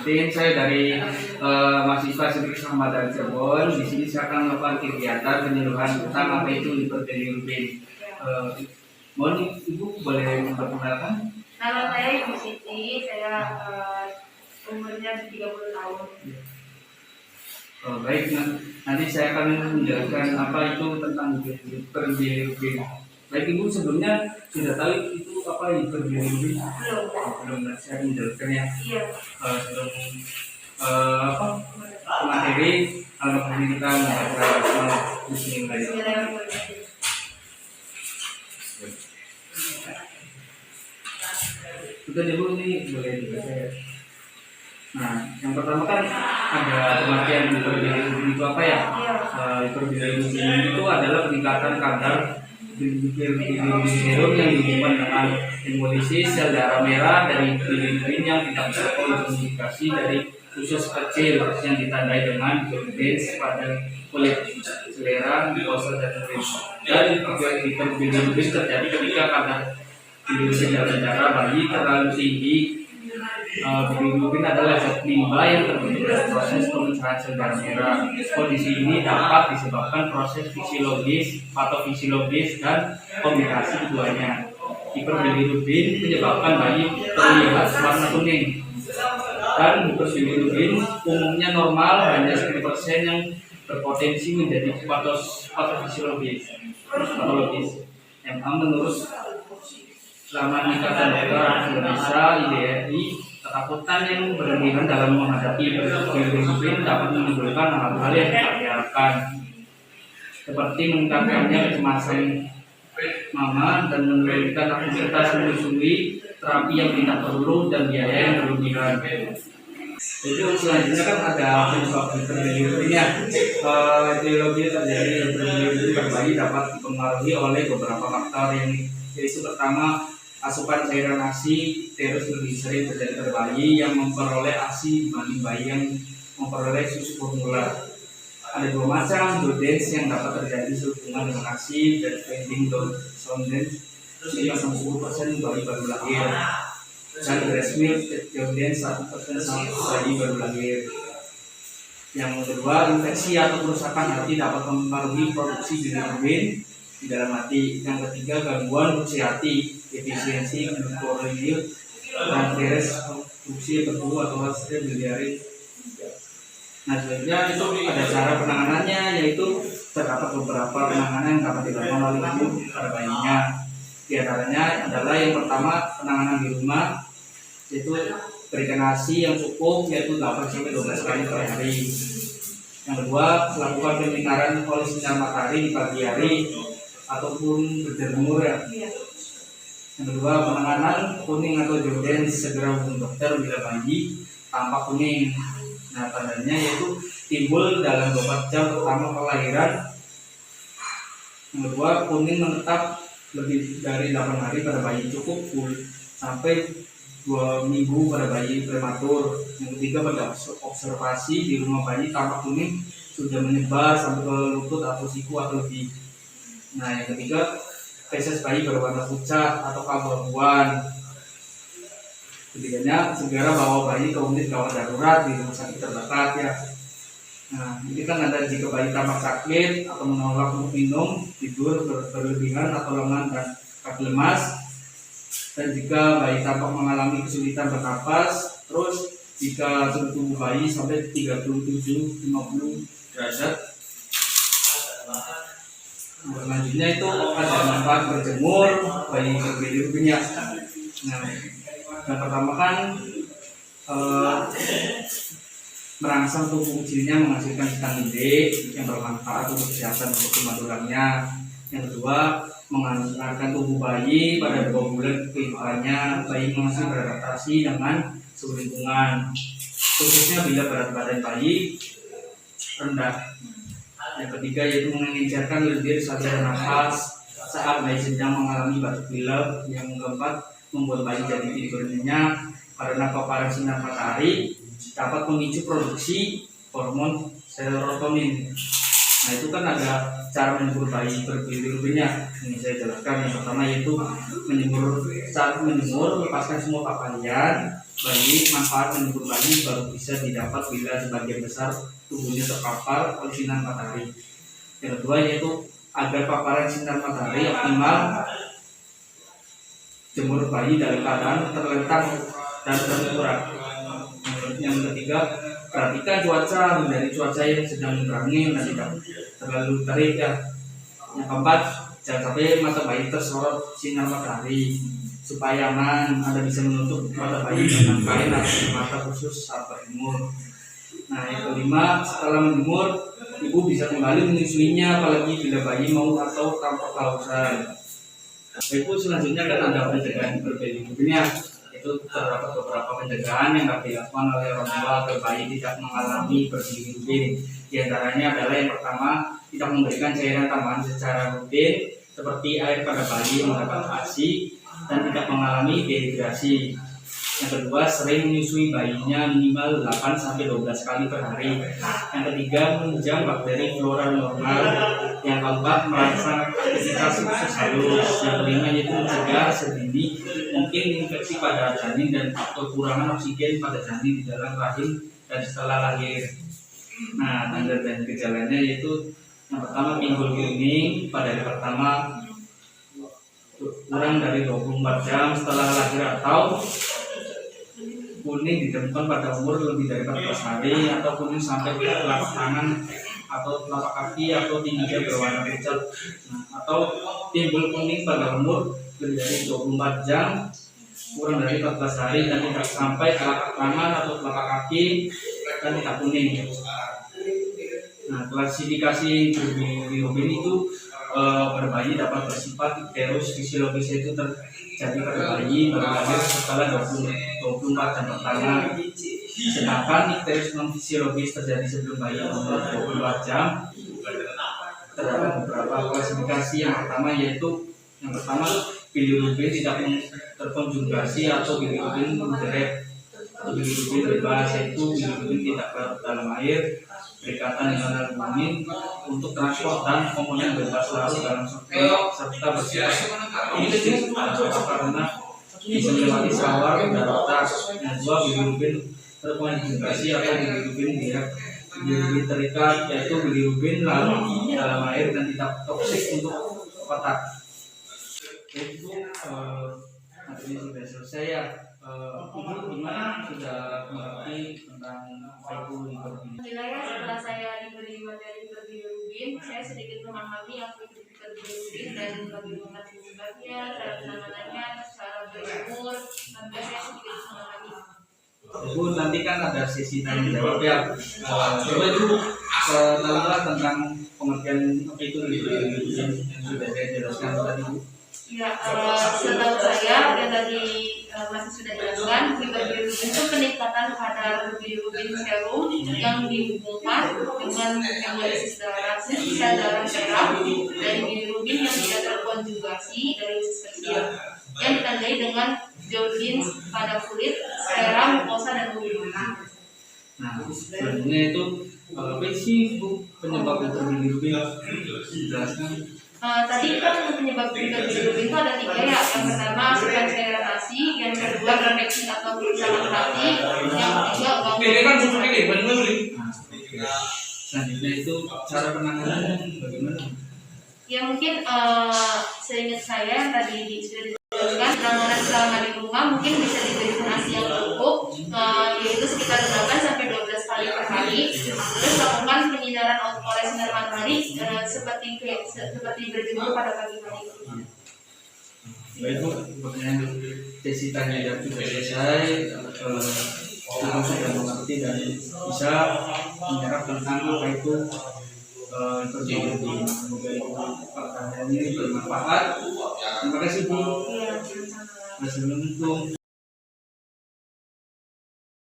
Agustin, saya dari mahasiswa Sipil Ramadan Cirebon. Di sini saya akan melakukan kegiatan penyuluhan tentang apa itu hiperbilirubin. Mohon Ibu boleh memperkenalkan? Nama saya Ibu Siti, saya umurnya 30 tahun. Baik, nanti saya akan menjelaskan apa itu tentang hiperbilirubin. Baik Ibu, sebelumnya sudah tahu itu apa hiperbilirubin? Belum, saya menjelaskan ya. Iya. Sebelum apa materi, kalau kita membaca Bismillahirrahmanirrahim. Kita dulu ini boleh dibaca ya. Nah, yang pertama kan ada pengertian hiperbilirubin itu apa ya? Hiperbilirubin itu adalah peningkatan kadar bilirubin yang dihubungkan dengan hemolisis sel darah merah dari bilirubin yang tidak terkomunikasi dari usus kecil yang ditandai dengan jaundice pada kulit, selera, mukosa dan urin. Dan hiperbilirubin terjadi ketika kadar bilirubin dalam darah bayi terlalu tinggi. Bilirubin adalah zat limbah yang terbentuk dari proses pemecahan sel darah merah. Kondisi ini dapat disebabkan proses fisiologis, patofisiologis, dan kombinasi keduanya. Hiperbilirubin menyebabkan bayi terlihat warna kuning. Dan hiperbilirubin umumnya normal, hanya 10% yang berpotensi menjadi patofisiologis. Menurut Laman Ikatan Dokter Indonesia (IDRI), ketakutan yang berlebihan dalam menghadapi hiperbilirubin dapat menimbulkan hal-hal yang tak diharapkan, seperti meningkatkannya kecemasan mama dan menurunkan aktivitas menyusui, terapi yang tidak perlu, dan biaya yang berlebihan. Jadi selanjutnya kan ada penyebab hiperbilirubin ya. Etiologi terjadi hiperbilirubin pada bayi dapat dipengaruhi oleh beberapa faktor, yaitu pertama, asupan cairan ASI terus lebih sering terjadi pada bayi yang memperoleh ASI dibanding bayi yang memperoleh susu formula. Ada dua macam jaundice yang dapat terjadi sehubungan dengan ASI dan feeding jaundice 5-10% bayi baru lahir, dan breast milk jaundice 1% bayi baru lahir. Yang kedua, infeksi atau kerusakan hati dapat mempengaruhi produksi bilirubin di dalam hati. Yang ketiga, gangguan fungsi hati, efisiensi glucuronil dan virus fungsi beku atau hasil biliaris. Nah, selanjutnya itu ada cara penanganannya, yaitu terdapat beberapa penanganan yang dapat dilakukan oleh ibu pada bayinya. Di antaranya adalah yang pertama, penanganan di rumah, yaitu berikan ASI yang cukup, yaitu 8-12 kali per hari. Yang kedua, lakukan penyinaran oleh sinar matahari di pagi hari ataupun berjemur ya. Yang kedua, penanganan kuning atau jaundice, segera hubungi dokter bila bayi tampak kuning. Nah, tandanya yaitu timbul dalam 24 jam pertama kelahiran. Yang kedua, kuning menetap lebih dari 8 hari pada bayi cukup sampai 2 minggu pada bayi prematur. Yang ketiga, pada observasi di rumah bayi tampak kuning sudah menyebar sampai ke lutut atau siku atau lebih. Nah, yang ketiga, feses bayi berwarna pucat atau keabu-abuan. Ketiganya, segera bawa bayi ke unit gawat darurat di rumah sakit terdekat ya. Nah, ini kan ada jika bayi tampak sakit atau menolak untuk minum, tidur berlebihan atau lengan dan kaki lemas, dan jika bayi tampak mengalami kesulitan bernapas, terus jika suhu tubuh bayi sampai 37-50 derajat. Selanjutnya itu ada manfaat berjemur bayi hiperbilirubin. Nah, yang pertama kan merangsang tubuh kecilnya menghasilkan vitamin D yang bermanfaat untuk kesehatan untuk kemah tulangnya. Yang kedua, menghangatkan tubuh bayi pada 2 bulan kehidupannya. Bayi masih beradaptasi dengan suhu lingkungan, khususnya bila berat badan bayi rendah. Yang ketiga yaitu mengencerkan lendir saluran nafas saat bayi sedang mengalami batuk pilek. Yang keempat, membuat bayi jadi tidur nyenyak karena paparan sinar matahari dapat memicu produksi hormon serotonin. Nah, itu kan ada cara menyembur bayi berbilirubinnya. Ini saya jelaskan. Yang pertama yaitu saat menjemur lepaskan semua pakaian bayi. Manfaat menyembur bayi baru bisa didapat bila sebagian besar tubuhnya terpapar oleh sinar matahari. Yang kedua yaitu agar paparan sinar matahari optimal, jemur bayi dalam keadaan terlentang dan terkurang. Yang ketiga, perhatikan cuaca, hindari cuaca yang sedang berangin dan tidak terlalu terik ya. Yang keempat, jangan sampai mata bayi tersorot sinar matahari. Supaya aman, Anda bisa menutup mata bayi dengan kain atau mata khusus saat berjemur. Nah, yang kelima, setelah menjemur, ibu bisa kembali menyusuinya, apalagi bila bayi mau atau tampak kehausan. Ibu selanjutnya kan ada pencegahan berbilirubinnya. Itu terdapat beberapa pencegahan yang dapat dilakukan oleh orang tua agar bayi tidak mengalami berbilirubin. Di antaranya adalah yang pertama, tidak memberikan cairan tambahan secara rutin seperti air pada bayi yang mendapat ASI dan tidak mengalami dehidrasi. Yang kedua, sering menyusui bayinya minimal 8-12 kali per hari. Yang ketiga, menunjang bakteri flora normal. Yang keempat, merangsang aktivitas usus halus. Yang kelima yaitu mencegah sedini mungkin infeksi pada janin dan kekurangan oksigen pada janin di dalam rahim dan setelah lahir. Nah, tanda dan gejalanya yaitu yang pertama, pinggul kuning pada hari pertama kurang dari 24 jam setelah lahir, atau kuning ditemukan pada umur lebih dari 14 hari, atau kuning sampai ke telapak tangan atau telapak kaki atau tingginya berwarna pucat. Atau timbul kuning pada umur lebih dari 24 jam kurang dari 14 hari dan tidak sampai telapak tangan atau telapak kaki dan tidak kuning. Nah, klasifikasi bilirubin itu berbayi dapat bersifat ikterus fisiologis, itu terjadi pada bayi baru lahir setelah 24 jam pertama. Sedangkan ikterus non fisiologis terjadi sebelum bayi umur 24 jam. Terdapat beberapa klasifikasi. Yang pertama yaitu bilirubin tidak terkonjugasi atau bilirubin moderat atau bilirubin bebas, yaitu bilirubin tidak larut dalam air, berikatan dengan albumin untuk transport dan komponen bebas larut dalam struktur serta bersifat fisik karena bisa melewati sawar daratan. Yang dua, bilirubin terkonjugasi atau bilirubin direct. Bilirubin terikat yaitu bilirubin larut dalam air dan tidak toksik untuk otak. Itu materi sudah selesai ya. Ibu gimana, sudah mengerti tentang apa itu bilirubin? Alhamdulillah ya, setelah saya diberi materi berbilirubin, saya sedikit memahami apa itu berbilirubin dan bagaimana penyebabnya, cara penanganannya, cara berjemur, sampai saya sedikit memahami. Ibu nanti kan ada sesi tanya jawab ya. Coba Ibu tahulah tentang pengertian apa itu bilirubin yang sudah saya jelaskan tadi, Bu. Ya, setahu saya yang tadi masih sudah jelaskan, bilirubin itu peningkatan kadar bilirubin serum yang dihubungkan dengan hemolisis darah, sisa darah merah dari bilirubin yang tidak terkonjugasi dari usus kecil, yang ditandai dengan jaundice pada kulit, sclera, mukosa, dan bulu. Nah, sebenarnya itu apa sih Bu penyebab bilirubin? Jelaskan. Tadi kan penyebab bilirubin itu ada 3 ya. Yang pertama asupan cairan ASI, yang kedua refleksi atau kerusakan hati, yang ketiga gangguan. Selanjutnya itu cara penanganannya bagaimana? Ya mungkin seingat saya yang tadi sudah dijelaskan, penanganan selama di rumah mungkin bisa diberikan ASI yang cukup, yaitu sekitar 8-12 kali per hari. Terus lakukan penyinaran oleh sinar matahari seperti berjemur pada pagi hari. Baik Bu, pertanyaan sesi tanya jawab sudah selesai. Ibu sudah mengerti dan bisa menyerap tentang apa itu bilirubin. Semoga pertanyaan ini bermanfaat. Terima kasih Bu. Iya, sama-sama. Assalamualaikum.